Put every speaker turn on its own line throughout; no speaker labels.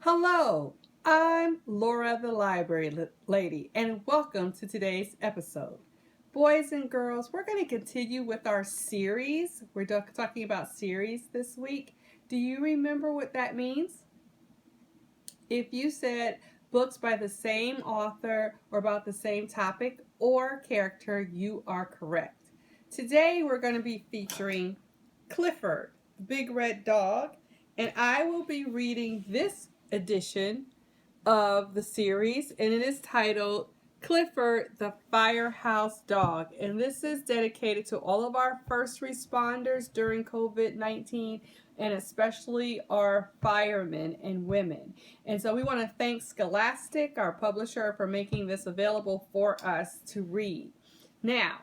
Hello, I'm Laura the Library Lady, and welcome to today's episode. Boys and girls, we're going to continue with our series. We're talking about series this week. Do you remember what that means? If you said books by the same author or about the same topic or character, you are correct. Today we're going to be featuring Clifford, the big red dog, and I will be reading this edition of the series, and it is titled Clifford the Firehouse Dog. And this is dedicated to all of our first responders during COVID-19, and especially our firemen and women. And so we want to thank Scholastic, our publisher, for making this available for us to read. Now,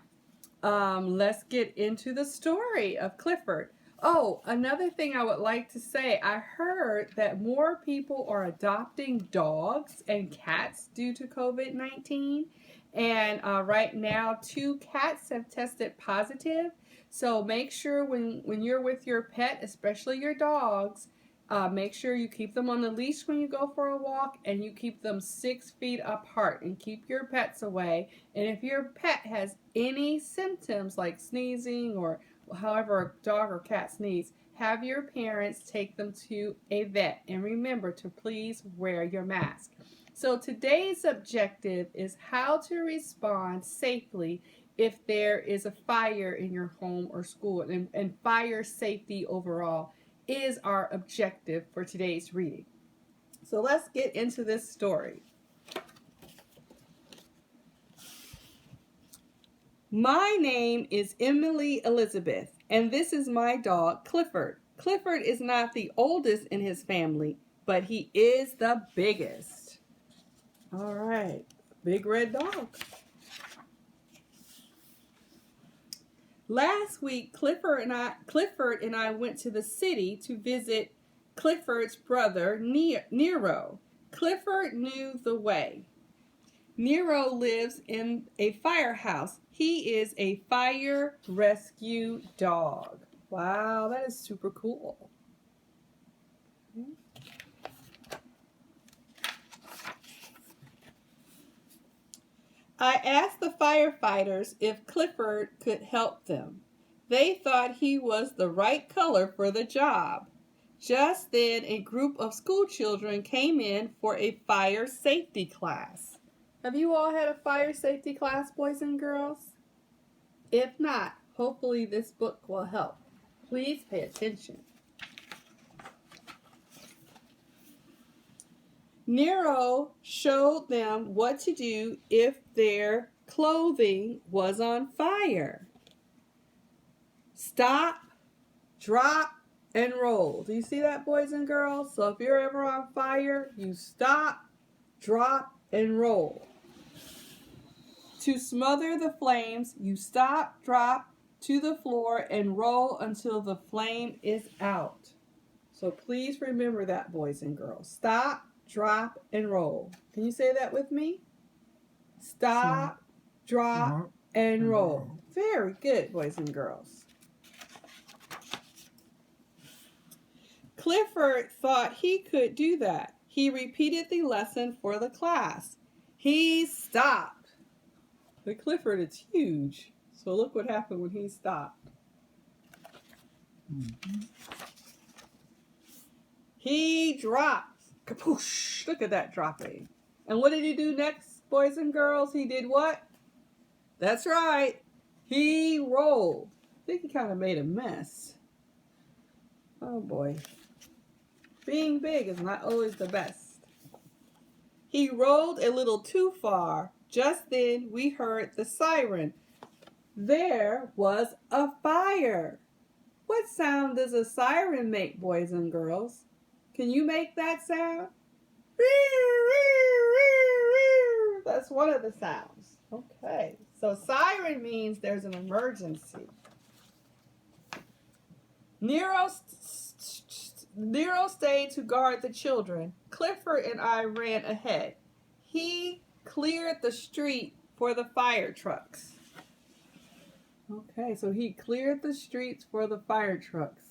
let's get into the story of Clifford. Oh, another thing I would like to say, I heard that more people are adopting dogs and cats due to COVID-19. And right now, 2 cats have tested positive. So make sure when you're with your pet, especially your dogs, make sure you keep them on the leash when you go for a walk, and you keep them 6 feet apart and keep your pets away. And if your pet has any symptoms like sneezing or however a dog or cat sneeze, have your parents take them to a vet, and remember to please wear your mask. So today's objective is how to respond safely if there is a fire in your home or school, and fire safety overall is our objective for today's reading. So let's get into this story. My name is Emily Elizabeth, and this is my dog, Clifford. Clifford is not the oldest in his family, but he is the biggest. All right, big red dog. Last week, Clifford and I went to the city to visit Clifford's brother, Nero. Clifford knew the way. Nero lives in a firehouse. He is a fire rescue dog. Wow, that is super cool. I asked the firefighters if Clifford could help them. They thought he was the right color for the job. Just then, a group of school children came in for a fire safety class. Have you all had a fire safety class, boys and girls? If not, hopefully this book will help. Please pay attention. Nero showed them what to do if their clothing was on fire. Stop, drop, and roll. Do you see that, boys and girls? So if you're ever on fire, you stop, drop, and roll. To smother the flames, you stop, drop to the floor, and roll until the flame is out. So please remember that, boys and girls. Stop, drop, and roll. Can you say that with me? Stop, drop, and roll. Very good, boys and girls. Clifford thought he could do that. He repeated the lesson for the class. He stopped. But Clifford is huge. So look what happened when he stopped. He dropped. Kapoosh. Look at that dropping. And what did he do next, boys and girls? He did what? That's right. He rolled. I think he kind of made a mess. Oh boy. Being big is not always the best. He rolled a little too far. Just then we heard the siren. There was a fire. What sound does a siren make, boys and girls? Can you make that sound? That's one of the sounds. Okay, so siren means there's an emergency. Nero stayed to guard the children. Clifford and I ran ahead. He cleared the street for the fire trucks. Okay, so he cleared the streets for the fire trucks.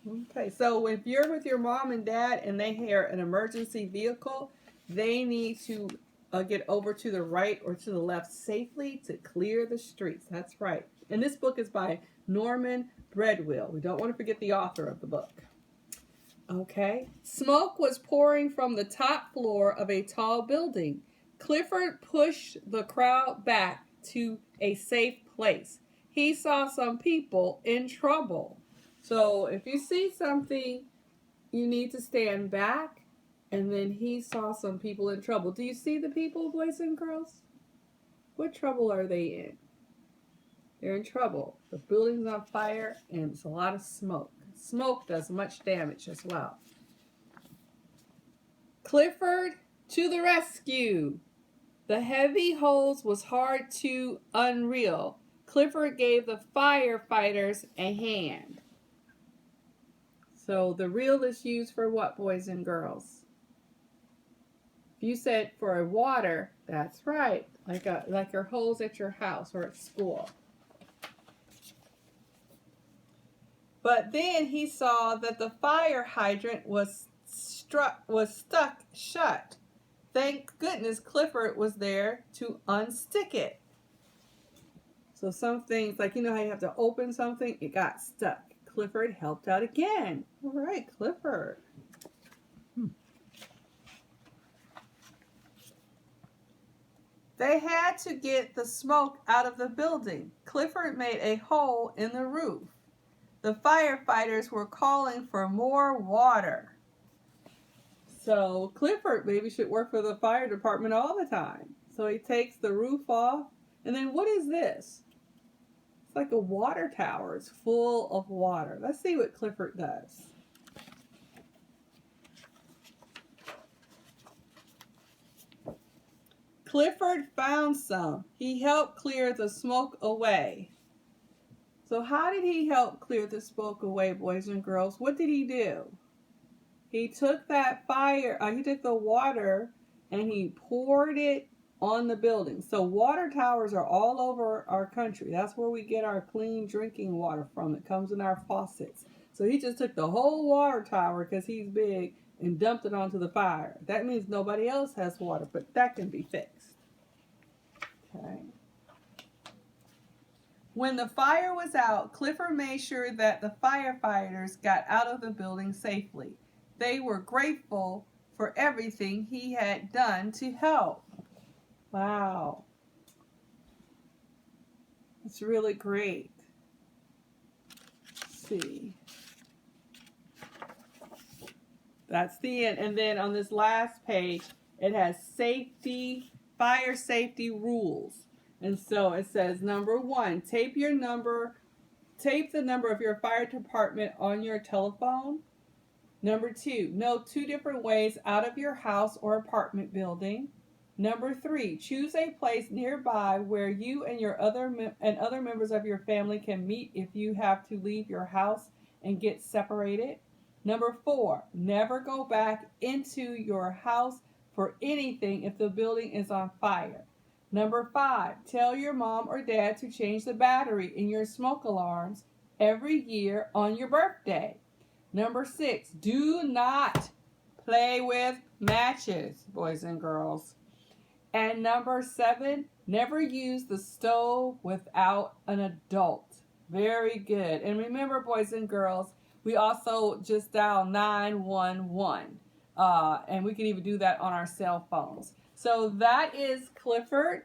Okay, so if you're with your mom and dad and they hear an emergency vehicle, they need to get over to the right or to the left safely to clear the streets. That's right. And this book is by Norman Bridwell. We don't want to forget the author of the book. Okay. Smoke was pouring from the top floor of a tall building. Clifford pushed the crowd back to a safe place. He saw some people in trouble. So if you see something, you need to stand back. And then he saw some people in trouble. Do you see the people, boys and girls? What trouble are they in? They're in trouble. The building's on fire and it's a lot of smoke. Smoke does much damage as well. Clifford to the rescue. The heavy hose was hard to unreel. Clifford gave the firefighters a hand. So the reel is used for what, boys and girls? If you said for a water, that's right. Like your hose at your house or at school. But then he saw that the fire hydrant was stuck shut. Thank goodness Clifford was there to unstick it. So some things, like you know how you have to open something, it got stuck. Clifford helped out again. All right, Clifford. They had to get the smoke out of the building. Clifford made a hole in the roof. The firefighters were calling for more water. So Clifford maybe should work for the fire department all the time. So he takes the roof off. And then what is this? It's like a water tower. It's full of water. Let's see what Clifford does. Clifford found some. He helped clear the smoke away. So how did he help clear the smoke away, boys and girls? What did he do? He took he took the water and he poured it on the building. So water towers are all over our country. That's where we get our clean drinking water from. It comes in our faucets. So he just took the whole water tower, because he's big, and dumped it onto the fire. That means nobody else has water, but that can be fixed. Okay. When the fire was out, Clifford made sure that the firefighters got out of the building safely. They were grateful for everything he had done to help. Wow. It's really great. Let's see. That's the end. And then on this last page, it has fire safety rules. And so it says, number 1, tape the number of your fire department on your telephone. Number 2, know 2 different ways out of your house or apartment building. Number 3, choose a place nearby where you and other members of your family can meet if you have to leave your house and get separated. Number 4, never go back into your house for anything if the building is on fire. Number 5, tell your mom or dad to change the battery in your smoke alarms every year on your birthday. Number 6, do not play with matches, boys and girls. And number 7, never use the stove without an adult. Very good. And remember, boys and girls, we also just dial 911. And we can even do that on our cell phones. So that is Clifford.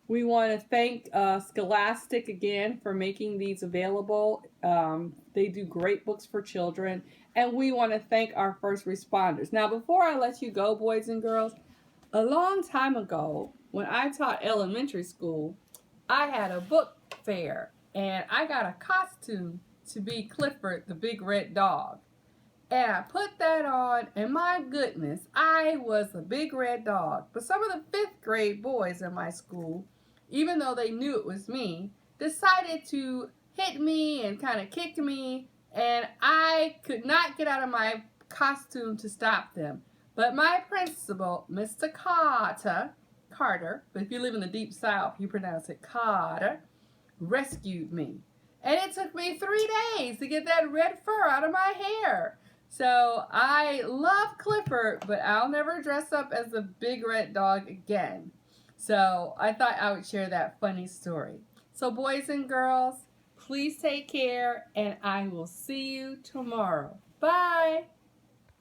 We want to thank Scholastic again for making these available. They do great books for children. And we want to thank our first responders. Now, before I let you go, boys and girls, a long time ago, when I taught elementary school, I had a book fair. And I got a costume to be Clifford, the big red dog. And I put that on, and my goodness, I was a big red dog. But some of the 5th grade boys in my school, even though they knew it was me, decided to hit me and kind of kick me, and I could not get out of my costume to stop them. But my principal, Mr. Carter, but if you live in the deep South, you pronounce it Carter, rescued me. And it took me 3 days to get that red fur out of my hair. So I love Clifford, but I'll never dress up as a big red dog again. So I thought I would share that funny story. So boys and girls, please take care, and I will see you tomorrow. Bye.